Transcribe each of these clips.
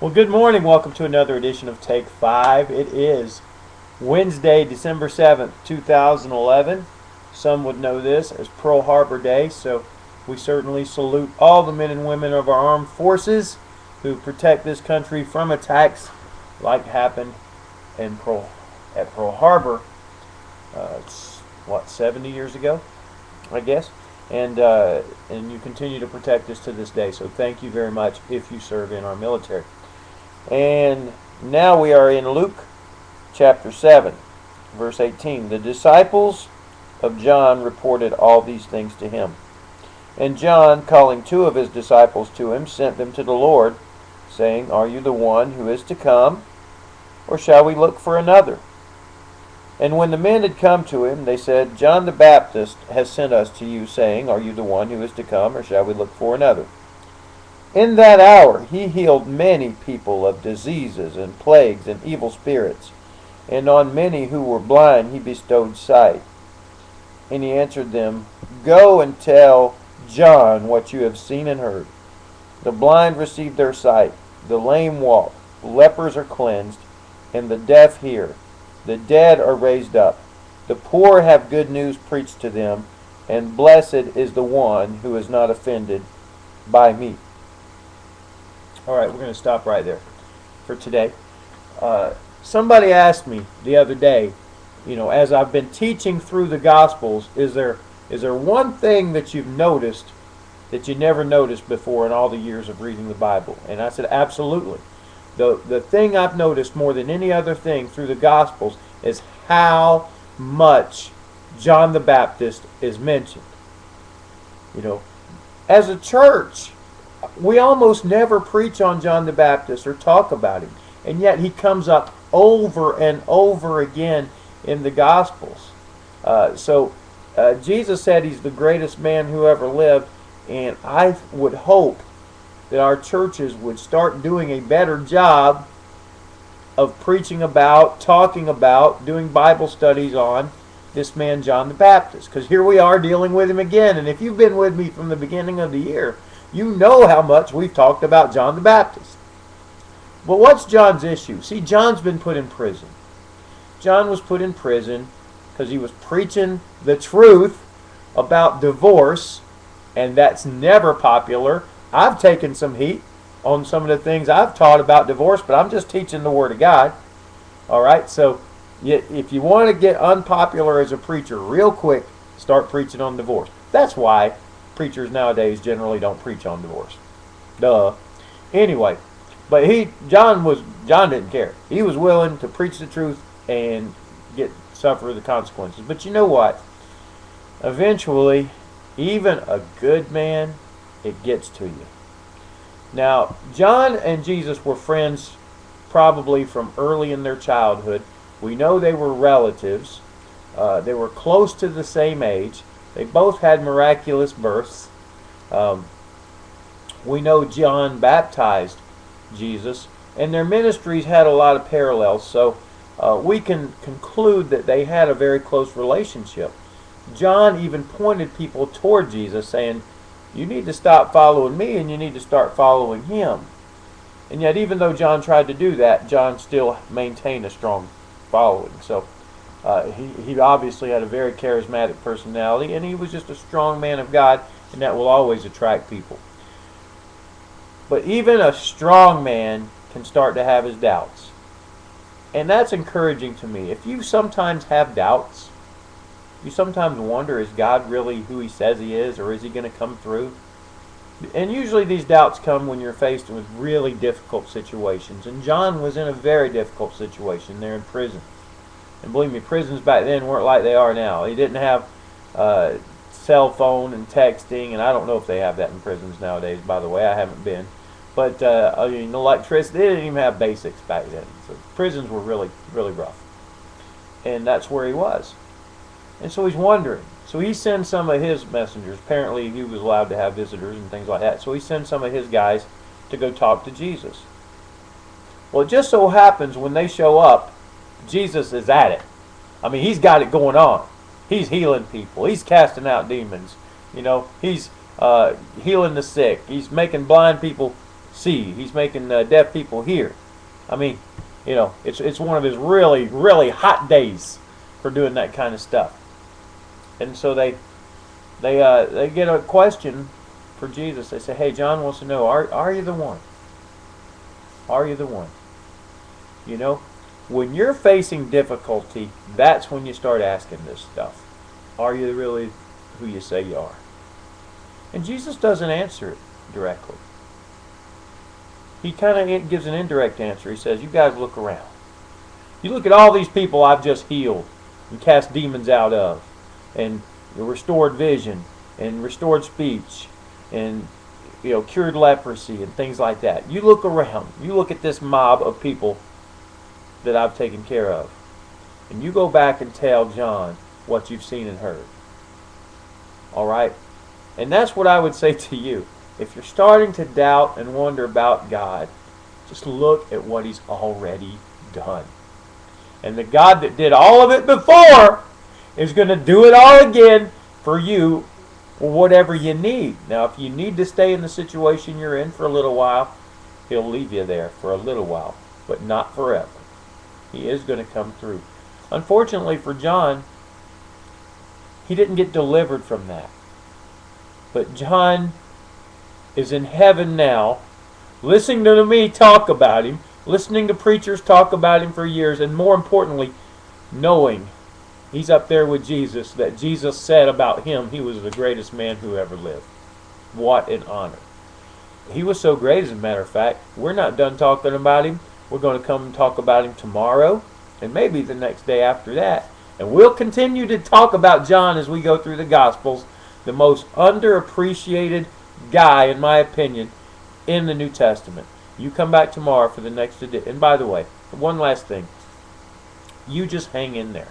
Well, good morning. Welcome to another edition of Take 5. It is Wednesday, December 7th, 2011. Some would know this as Pearl Harbor Day, so we certainly salute all the men and women of our armed forces who protect this country from attacks like happened at Pearl Harbor. It's 70 years ago, I guess, and you continue to protect us to this day. So thank you very much if you serve in our military. And now we are in Luke chapter 7, verse 18. The disciples of John reported all these things to him. And John, calling two of his disciples to him, sent them to the Lord, saying, Are you the one who is to come, or shall we look for another? And when the men had come to him, they said, John the Baptist has sent us to you, saying, Are you the one who is to come, or shall we look for another? In that hour he healed many people of diseases and plagues and evil spirits, and on many who were blind he bestowed sight. And he answered them, Go and tell John what you have seen and heard. The blind receive their sight, the lame walk, lepers are cleansed, and the deaf hear. The dead are raised up. The poor have good news preached to them, and blessed is the one who is not offended by me. All right, we're going to stop right there for today. Somebody asked me the other day, as I've been teaching through the Gospels, is there one thing that you've noticed that you never noticed before in all the years of reading the Bible? And I said, absolutely. The thing I've noticed more than any other thing through the Gospels is how much John the Baptist is mentioned. As a church, we almost never preach on John the Baptist or talk about him, and yet he comes up over and over again in the Gospels. Jesus said he's the greatest man who ever lived, and I would hope that our churches would start doing a better job of preaching about, talking about, doing Bible studies on this man John the Baptist, because here we are dealing with him again. And if you've been with me from the beginning of the year, you know how much we've talked about John the Baptist. But what's John's issue? See, John's been put in prison. John was put in prison because he was preaching the truth about divorce, and that's never popular. I've taken some heat on some of the things I've taught about divorce, but I'm just teaching the Word of God. All right, so if you want to get unpopular as a preacher real quick, start preaching on divorce. That's why preachers nowadays generally don't preach on divorce. Duh. Anyway, but John didn't care. He was willing to preach the truth and suffer the consequences. But you know what? Eventually, even a good man, it gets to you. Now, John and Jesus were friends probably from early in their childhood. We know they were relatives. They were close to the same age. They both had miraculous births. We know John baptized Jesus, and their ministries had a lot of parallels, so we can conclude that they had a very close relationship. John even pointed people toward Jesus, saying, you need to stop following me and you need to start following him. And yet, even though John tried to do that, John still maintained a strong following. So he obviously had a very charismatic personality, and he was just a strong man of God, and that will always attract people. But even a strong man can start to have his doubts. And that's encouraging to me. If you sometimes have doubts, you sometimes wonder, is God really who he says he is, or is he going to come through? And usually these doubts come when you're faced with really difficult situations. And John was in a very difficult situation there in prison. And believe me, prisons back then weren't like they are now. He didn't have cell phone and texting, and I don't know if they have that in prisons nowadays, by the way. I haven't been. But electricity, they didn't even have basics back then. So prisons were really, really rough. And that's where he was. And so he's wondering. So he sends some of his messengers. Apparently he was allowed to have visitors and things like that. So he sends some of his guys to go talk to Jesus. Well, it just so happens when they show up, Jesus is at it. I mean, he's got it going on. He's healing people. He's casting out demons. He's healing the sick. He's making blind people see. He's making deaf people hear. I mean, it's one of his really, really hot days for doing that kind of stuff. And so they get a question for Jesus. They say, "Hey, John wants to know, are you the one? Are you the one?" When you're facing difficulty, that's when you start asking this stuff. Are you really who you say you are? And Jesus doesn't answer it directly. He kind of gives an indirect answer. He says, "You guys look around. You look at all these people I've just healed and cast demons out of, and restored vision, and restored speech, and cured leprosy and things like that. You look around. You look at this mob of people that I've taken care of, and you go back and tell John what you've seen and heard." All right? And that's what I would say to you. If you're starting to doubt and wonder about God, just look at what He's already done. And the God that did all of it before is going to do it all again for you, or whatever you need. Now, if you need to stay in the situation you're in for a little while, He'll leave you there for a little while, but not forever. He is going to come through. Unfortunately for John, he didn't get delivered from that. But John is in heaven now, listening to me talk about Him, listening to preachers talk about Him for years, and more importantly, knowing he's up there with Jesus, that Jesus said about him, he was the greatest man who ever lived. What an honor. He was so great, as a matter of fact, we're not done talking about Him. We're going to come and talk about Him tomorrow, and maybe the next day after that. And we'll continue to talk about John as we go through the Gospels, the most underappreciated guy, in my opinion, in the New Testament. You come back tomorrow for the next edition. And by the way, one last thing. You just hang in there.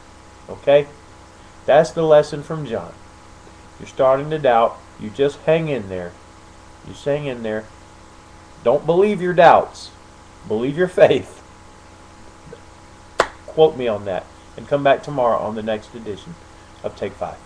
Okay? That's the lesson from John. You're starting to doubt. You just hang in there. You just hang in there. Don't believe your doubts. Believe your faith. Quote me on that. And come back tomorrow on the next edition of Take 5.